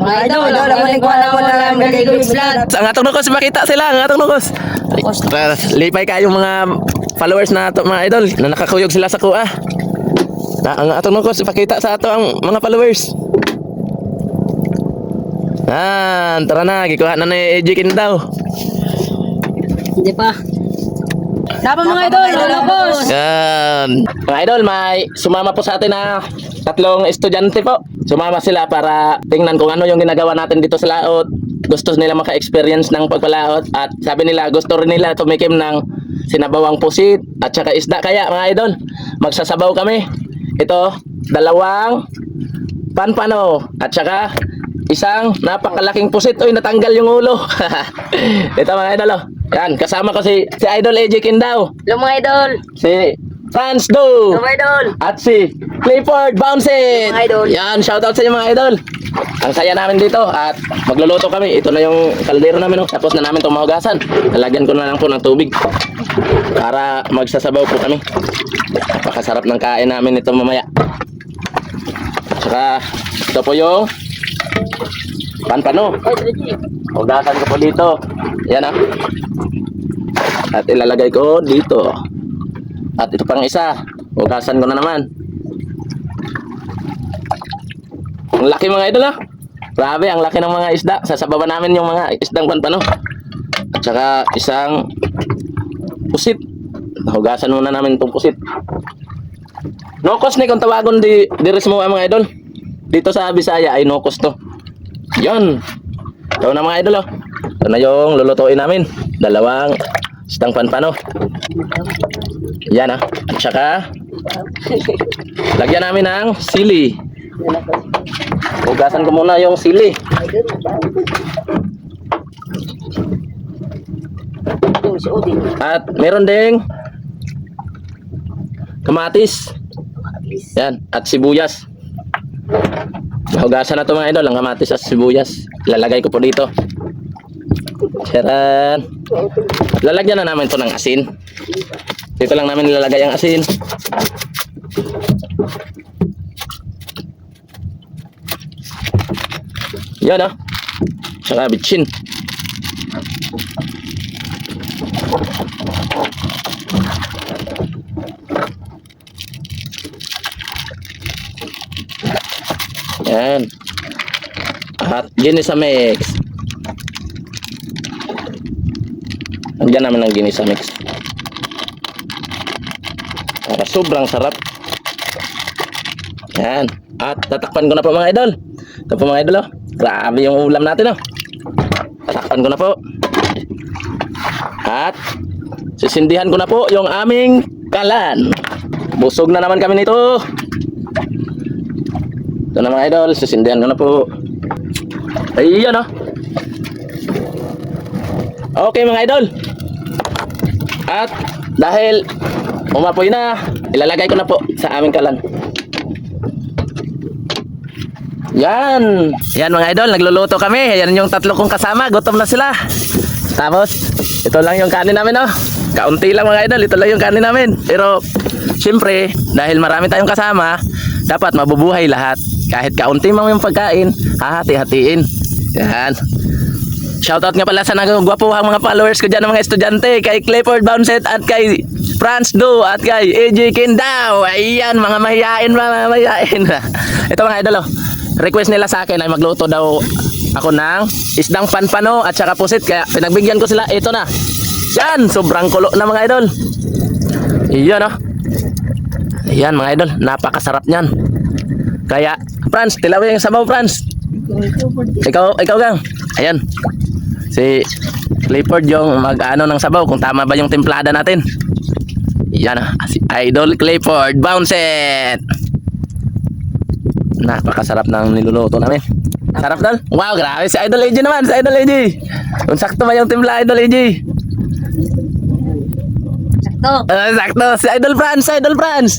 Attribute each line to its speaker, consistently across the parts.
Speaker 1: Mga idol, ako rin kuha na mo lang kay Goods Vlog.
Speaker 2: Ang atong nukos, makita sila, ang atong nukos. Lipay kayong mga followers na ato mga idol, na nakakuyog sila sa kuha. Ang atong nukos, ipakita sa ato ang mga followers. Tara na, gikuha na ni Ejikin daw.
Speaker 1: Hindi pa. Dapat mga idol, lulubos.
Speaker 2: Yan. Mga idol, may sumama po sa atin na 3 estudyante po. Sumama sila para tingnan kung ano yung ginagawa natin dito sa laot. Gusto nila maka-experience ng pagpalaot at sabi nila gusto rin nila tumikim ng sinabawang pusit at saka isda. Kaya mga idol, magsasabaw kami. Ito, 2 panpano at saka isang napakalaking pusit. Uy, natanggal yung ulo. Ito mga idol, oh. Yan, kasama ko si Idol Ejikin daw.
Speaker 1: Hello mga idol.
Speaker 2: Si Franz Do.
Speaker 1: Hello mga idol.
Speaker 2: At si Clifford Bouncet.
Speaker 1: Mga idol.
Speaker 2: Yan, shoutout sa inyo mga idol. Ang saya namin dito at magluluto kami. Ito na yung kaldero namin. Oh. Tapos na namin itong mahugasan. Lalagyan ko na lang po ng tubig para magsasabaw po kami. Napakasarap ng kain namin ito mamaya. Saka ito po yung panpano. Hugasan ko po dito. Yan ah. At ilalagay ko dito. At ito pang isa. Hugasan ko na naman. Ang laki mga idol ah. Grabe, ang laki ng mga isda. Sasabawan namin yung mga isdang panpano. At saka isang pusit. Hugasan muna namin itong pusit. Nokos ni kung tawagon di res mo mga idol. Dito sa Bisaya ay nokos to. Yan. Ito na mga idol oh. Ito na yung lulutuin namin. 2 isdang panpano. Yan ah. At saka lagyan namin ng sili. Hugasan ko muna yung sili. At meron ding kamatis. Yan. At sibuyas. Hugasan na ito mga idol. Ang kamatis at sibuyas. Ilalagay ko po dito. Charan. Lalagyan na namin ito ng asin. Dito lang namin nilalagay ang asin. Yan ah. Saka bitchin. Yan. At Ginisamix. Lagyan namin ng Ginisamix. Para sobrang sarap. Yan. At tatakpan ko na po mga idol. Ito po mga idol oh. Grabe yung ulam natin oh. Tatakpan ko na po. At sisindihan ko na po yung aming kalan. Busog na naman kami nito. Ito na mga idol, sisindihan ko na po. Ayan oh. Okay mga idol. At dahil umapoy na, ilalagay ko na po sa aming kalan. Yan. Yan mga idol, nagluluto kami. Yan yung 3 kong kasama, gutom na sila. Tapos ito lang yung kanin namin oh. Kaunti lang mga idol, ito lang yung kanin namin. Pero siyempre, dahil marami tayong kasama, dapat mabubuhay lahat. Kahit kaunti mang yung pagkain, hahati-hatiin. Yan. Shoutout nga pala sa nagagwapuhang mga followers ko dyan ng mga estudyante. Kay Clifford Bouncet at kay Franz Do at kay AJ Kindaw. Ayan, mga mahihain, mga mahihain. Ito mga idol oh. Request nila sa akin ay magluto daw ako ng isdang panpano at saka pusit. Kaya pinagbigyan ko sila. Ito na. Yan, sobrang kulo na mga idol. Iyan oh. Ayan mga idol, napakasarap niyan. Kaya, Franz, tilawin yung sabaw, Franz. Ikaw gang. Ayan. Si Clifford yung mag-ano ng sabaw, kung tama ba yung templada natin. Yan ah, si Idol Clifford Bouncet. Napakasarap ng niluluto namin. Sarap dal. Wow, grabe si Idol AJ naman, si Idol AJ. Kung sakto ba yung timpla Idol AJ?
Speaker 1: Sakto.
Speaker 2: Sakto, si Idol Franz, si Idol Franz.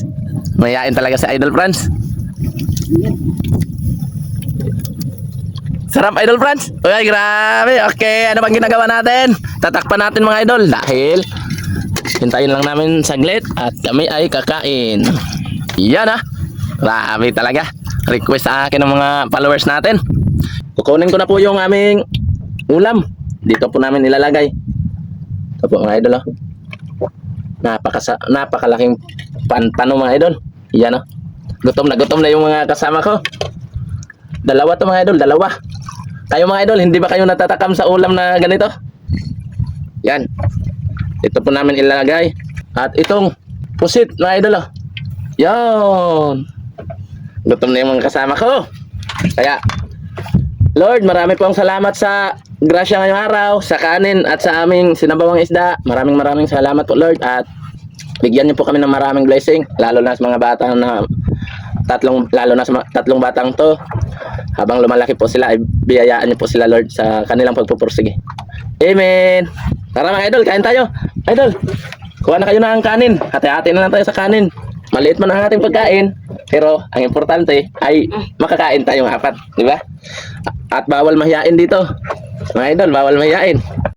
Speaker 2: Mayayain talaga si Idol Franz. Sarap Idol Franz. Uy, grabe. Okay, ano bang ginagawa natin? Tatakpan natin mga idol dahil hintayin lang namin saglit at kami ay kakain. Yan ah. Grabe talaga. Request sa akin ng mga followers natin. kukunin ko na po yung aming ulam. Dito po namin ilalagay. Ito po mga idol, oh. Napakalaking pantano mga idol. Yan, oh. Gutom na yung mga kasama ko. Dalawa to mga idol, dalawa. Kayo mga idol, hindi ba kayo natatakam sa ulam na ganito? Yan. Ito po namin ilalagay. At itong pusit mga idol, oh. Yan. Gutom na yung mga kasama ko. Kaya, Lord, marami pong salamat sa grasya ngayong araw, sa kanin at sa aming sinabawang isda. Maraming salamat po, Lord. At bigyan niyo po kami ng maraming blessing, lalo na sa mga batang na tatlong batang to. Habang lumalaki po sila, ay biyayaan niyo po sila, Lord, sa kanilang pagpupursige. Amen. Tara mga idol, kain tayo. Idol, kuha na kayo ng kanin. Hati-hati na lang tayo sa kanin. Maliit man ang ating pagkain, pero ang importante ay makakain tayong apat, di ba? At bawal mahiyain dito. Mga idol, bawal mahiyain.